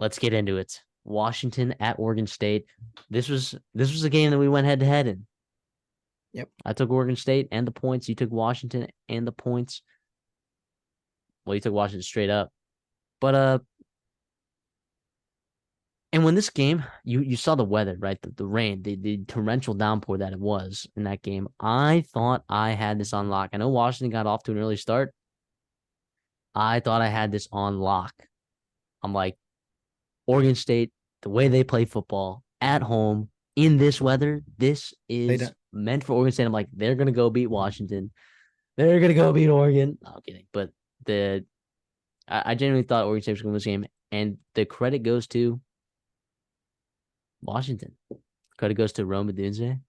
let's get into it. Washington at Oregon State. This was a game that we went head to head in. Yep. I took Oregon State and the points. You took Washington and the points. Well, you took Washington straight up. But and when this game, you saw the weather, right? The rain, the torrential downpour that it was in that game. I thought I had this on lock. I know Washington got off to an early start. I thought I had this on lock. I'm like, Oregon State, the way they play football at home in this weather, this They is don't. meant for Oregon State. I'm like, they're gonna go beat Washington. They're gonna go beat Oregon. No, I'm kidding. But I genuinely thought Oregon State was gonna win this game, and the credit goes to Washington. Credit goes to Rome Odunze.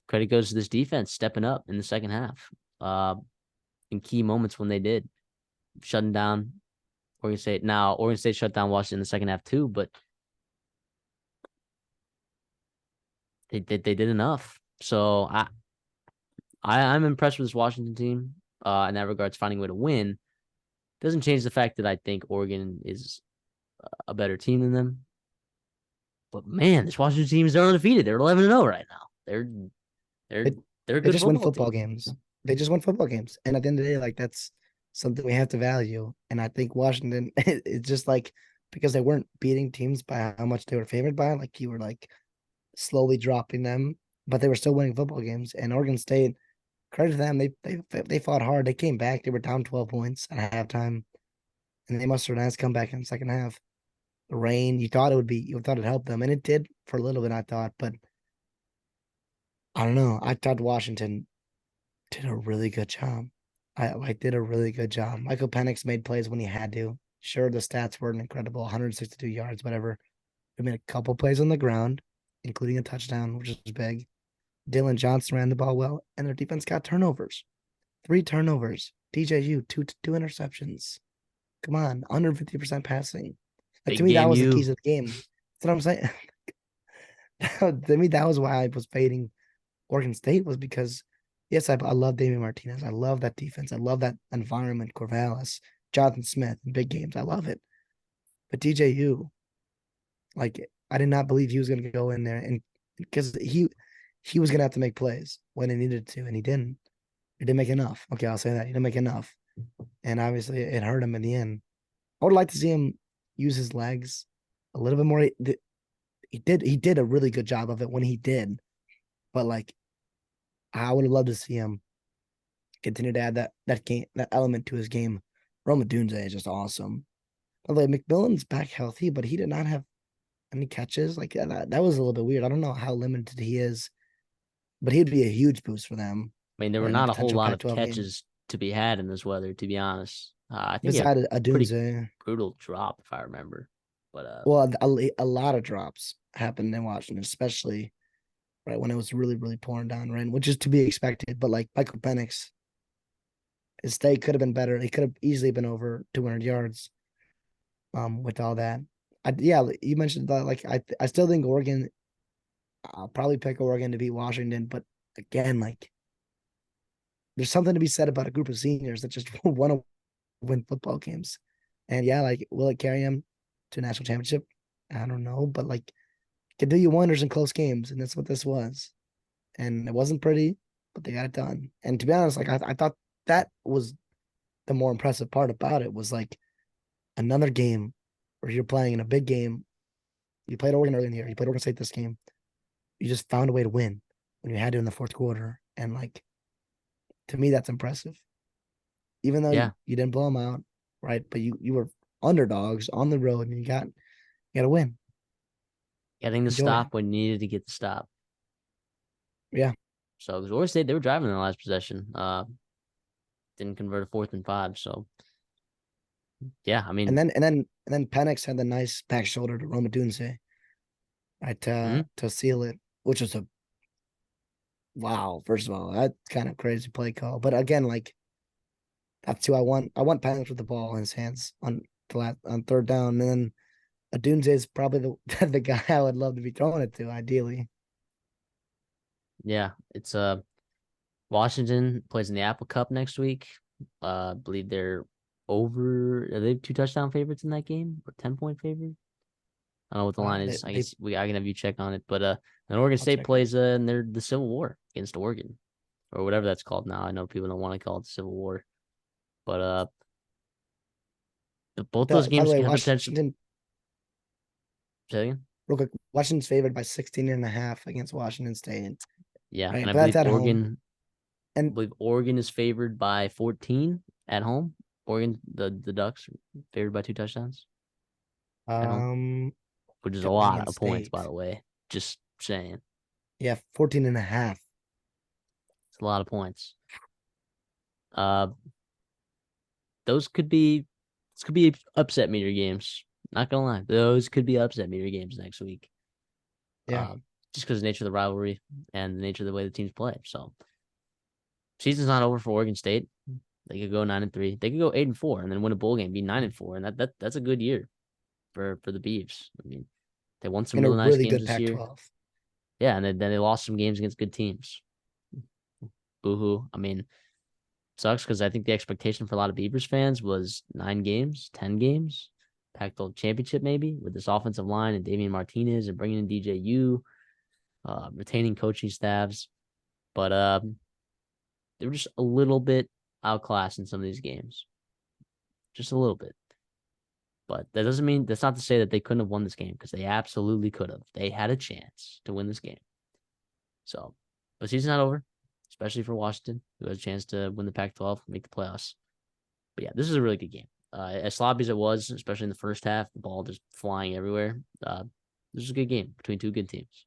Credit goes to this defense stepping up in the second half. In key moments when they did, shutting down Oregon State. Now, Oregon State shut down Washington in the second half too, but they did enough. So I'm impressed with this Washington team in that regards, finding a way to win. Doesn't change the fact that I think Oregon is a better team than them. But man, this Washington team is undefeated. They're 11-0 right now. They're They, they're a they good just win football football team. games. They just win football games, and at the end of the day, like that's something we have to value. And I think Washington, it's just like because they weren't beating teams by how much they were favored by, like you were like slowly dropping them, but they were still winning football games. And Oregon State, credit to them, they fought hard. They came back. They were down 12 points at halftime, and they must have a nice comeback in the second half. The rain, you thought it'd help them, and it did for a little bit, I thought, but I don't know. I thought Washington did a really good job. I did a really good job. Michael Penix made plays when he had to. Sure, the stats weren't incredible, 162 yards, whatever. He made a couple plays on the ground, including a touchdown, which is big. Dylan Johnson ran the ball well, and their defense got turnovers. 3 turnovers. DJU, two interceptions. Come on, under 50% passing. Like to Big me, that game, was the keys you. of the game. That's what I'm saying. To me, that was why I was fading Oregon State was because, yes, I love Damian Martinez. I love that defense. I love that environment, Corvallis, Jonathan Smith, in big games. I love it. But DJU, like, I did not believe he was going to go in there and because he was going to have to make plays when he needed to, and he didn't. He didn't make enough. Okay, I'll say that. He didn't make enough. And obviously, it hurt him in the end. I would like to see him use his legs a little bit more. He did a really good job of it when he did. But like I would have loved to see him continue to add that element to his game. Roma Dunze is just awesome. By the way, McMillan's back healthy, but he did not have any catches. Like that was a little bit weird. I don't know how limited he is, but he'd be a huge boost for them, I mean, there were right? In a not a whole potential lot of Pac-12 game. catches to be had in this weather, to be honest. I think he had Besides a a pretty Dunze, brutal drop, if I remember. But well, a lot of drops happened in Washington, especially right when it was really, really pouring down rain, which is to be expected. But like Michael Penix, his stay could have been better. He could have easily been over 200 yards. With all that, yeah, you mentioned that. Like I still think Oregon. I'll probably pick Oregon to beat Washington, but again, like there's something to be said about a group of seniors that just want to win football games. And yeah, like will it carry them to a national championship? I don't know, but like can do you wonders in close games, and that's what this was. And it wasn't pretty, but they got it done. And to be honest, like I thought that was the more impressive part about it was like another game where you're playing in a big game. You played Oregon early in the year. You played Oregon State this game. You just found a way to win when you had to in the fourth quarter. And like to me, that's impressive. Even though yeah, you didn't blow them out, right? But you were underdogs on the road, and you got to win. getting the Enjoy it. stop when you needed to get the stop. Yeah. So because Oregon State, they were driving in the last possession. Didn't convert a 4th and 5. So yeah, I And mean, then Penix had the nice back shoulder to Roma Dunze, right, mhm. to seal it, which was a wow. First of all, that's kind of crazy play call. But again, like that's who I want. I want Penix with the ball in his hands on third down. And then Adunze is probably the the guy I would love to be throwing it to, ideally. Yeah, it's Washington plays in the Apple Cup next week. I believe they're over. Are they 2 touchdown favorites in that game or 10-point favorite? I don't know what the line is. I They guess I can have you check on it. But and Oregon I'll State check it. plays in the Civil War against Oregon or whatever that's called now. I know people don't want to call it the Civil War, but both those By the games way, have potential. Washington, Say again? real quick, Washington's favored by 16.5 against Washington State. Yeah, Right. and I But that's believe at home. Oregon. I And believe Oregon is favored by 14 at home. Oregon, the Ducks, favored by 2 touchdowns at home, um which is a depending lot on of points, by state. the way. Just saying, Yeah, 14.5. it's a lot of points. Uh, those could be, this could be upset meter games. Not gonna lie, those could be upset meter games next week. Yeah. Just because of the nature of the rivalry and the nature of the way the teams play. So, season's not over for Oregon State. They could go 9-3. They could go 8-4 and then win a bowl game, be 9-4, and that's a good year for the Beavs. I mean, they won some In a really nice really games good this year. Pac-12. Yeah, and then they lost some games against good teams. Boo-hoo. I mean, sucks because I think the expectation for a lot of Beavers fans was 9 games, 10 games, Pac-12 championship maybe with this offensive line and Damian Martinez and bringing in DJU, retaining coaching staffs. But they were just a little bit outclassed in some of these games, just a little bit. But that doesn't mean that's not to say that they couldn't have won this game because they absolutely could have. They had a chance to win this game. So, but season's not over, especially for Washington, who has a chance to win the Pac-12, make the playoffs. But yeah, this is a really good game. As sloppy as it was, especially in the first half, the ball just flying everywhere. This is a good game between two good teams.